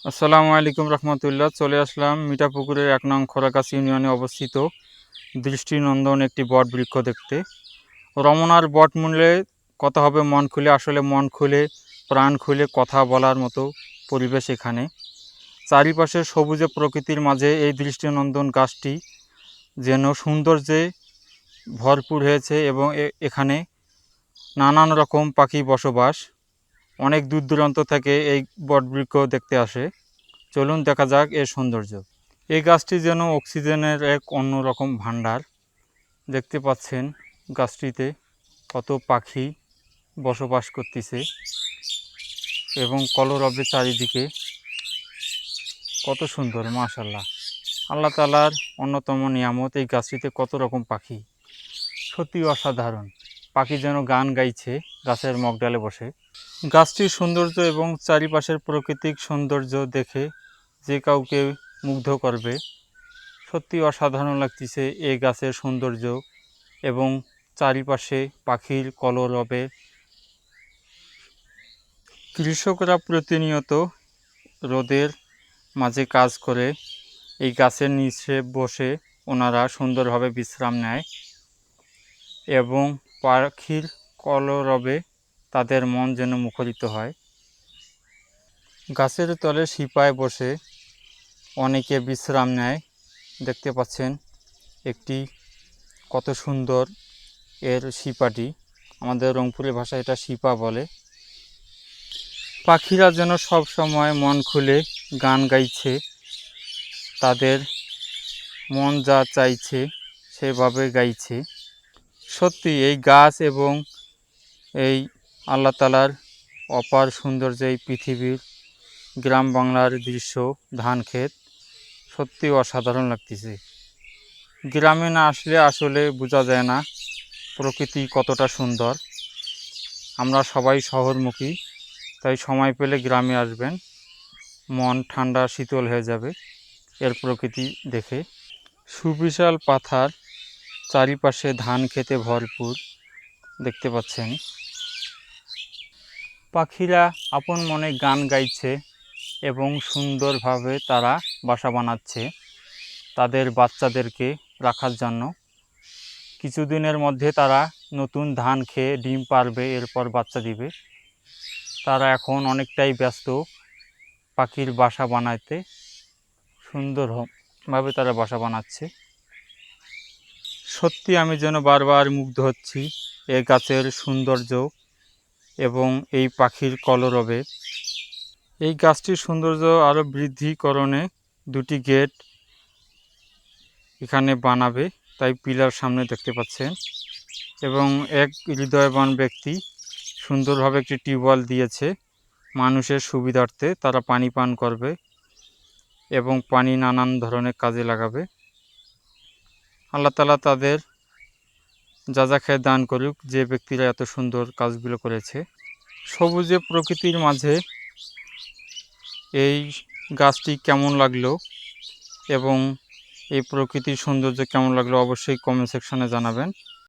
আসসালামু আলাইকুম রহমতুল্লাহ। চলে আসলাম মিঠাপুকুরের ১ নং খোরাগাছি ইউনিয়নে অবস্থিত দৃষ্টিনন্দন একটি বট বৃক্ষ দেখতে। রমনার বটমূলে কথা হবে মন খুলে, আসলে মন খুলে প্রাণ খুলে কথা বলার মতো পরিবেশ এখানে। চারিপাশে সবুজে প্রকৃতির মাঝে এই দৃষ্টিনন্দন গাছটি যেন সৌন্দর্যে ভরপুর হয়েছে এবং এখানে নানান রকম পাখি বসবাস। অনেক দূর দূরান্ত থেকে এই বটবৃক্ষ দেখতে আসে। চলুন দেখা যাক এর সৌন্দর্য। এই গাছটি যেন অক্সিজেনের এক অন্যরকম ভাণ্ডার। দেখতে পাচ্ছেন গাছটিতে কত পাখি বসবাস করতেছে এবং কলরবে চারিদিকে, কত সুন্দর মাশাআল্লাহ। আল্লাহ তাআলার অন্যতম নিয়ামত এই গাছটিতে কত রকম পাখি, সত্যি অসাধারণ। পাখি যেন গান গাইছে গাছের মগডালে বসে। গাছটির সৌন্দর্য এবং চারিপাশের প্রাকৃতিক সৌন্দর্য দেখে যে কাউকে মুগ্ধ করবে। সত্যি অসাধারণ লাগতেছে এই গাছের সৌন্দর্য এবং চারিপাশে পাখির কলরবে। কৃষকরা প্রতিনিয়ত রোদের মাঝে কাজ করে এই গাছের নিচে বসে ওনারা সুন্দরভাবে বিশ্রাম নেয় এবং পাখির কলরবে তাদের মন যেন মুখরিত হয়। গাছের তলে শিপায় বসে অনেকে বিশ্রাম নেয়। দেখতে পাচ্ছেন একটি কত সুন্দর এর শিপাটি, আমাদের রংপুরের ভাষায় এটা শিপা বলে। পাখিরা যেন সব সময় মন খুলে গান গাইছে, তাদের মন যা চাইছে সেভাবে গাইছে। সত্যি এই গাছ এবং এই আল্লাহ তাআলার অপার সৌন্দর্য, এই পৃথিবীর গ্রাম বাংলার দৃশ্য, ধান ক্ষেত, সত্যি অসাধারণ লাগতেছে। গ্রামে না আসলে আসলে বোঝা যায় না প্রকৃতি কতটা সুন্দর। আমরা সবাই শহরমুখী, তাই সময় পেলে গ্রামে আসবেন, মন ঠান্ডা শীতল হয়ে যাবে এর প্রকৃতি দেখে। সুবিশাল পাথার, চারিপাশে ধান খেতে ভরপুর। দেখতে পাচ্ছেন পাখিরা আপন মনে গান গাইছে এবং সুন্দরভাবে তারা বাসা বানাচ্ছে তাদের বাচ্চাদেরকে রাখার জন্য। কিছুদিনের মধ্যে তারা নতুন ধান খেয়ে ডিম পারবে, এরপর বাচ্চা দিবে। তারা এখন অনেকটাই ব্যস্ত পাখির বাসা বানাতে, সুন্দরভাবে তারা বাসা বানাচ্ছে। সত্যি আমি যেন বারবার মুগ্ধ হচ্ছি এই গাছের সৌন্দর্য এবং এই পাখির কলরবে। এই গাছটির সৌন্দর্য আরও বৃদ্ধিকরণে দুটি গেট এখানে বানাবে, তাই পিলার সামনে দেখতে পাচ্ছেন। এবং এক হৃদয়বান ব্যক্তি সুন্দরভাবে একটি টিউবওয়েল দিয়েছে মানুষের সুবিধার্থে, তারা পানি পান করবে এবং পানি নানান ধরনের কাজে লাগাবে। আল্লাহ তাআলা তাদের যা খেয়ে দান করুক, যে ব্যক্তিরা এত সুন্দর কাজগুলো করেছে। সবুজে প্রকৃতির মাঝে এই গাছটি কেমন লাগলো এবং এই প্রকৃতির সৌন্দর্য কেমন লাগলো অবশ্যই কমেন্ট সেকশনে জানাবেন।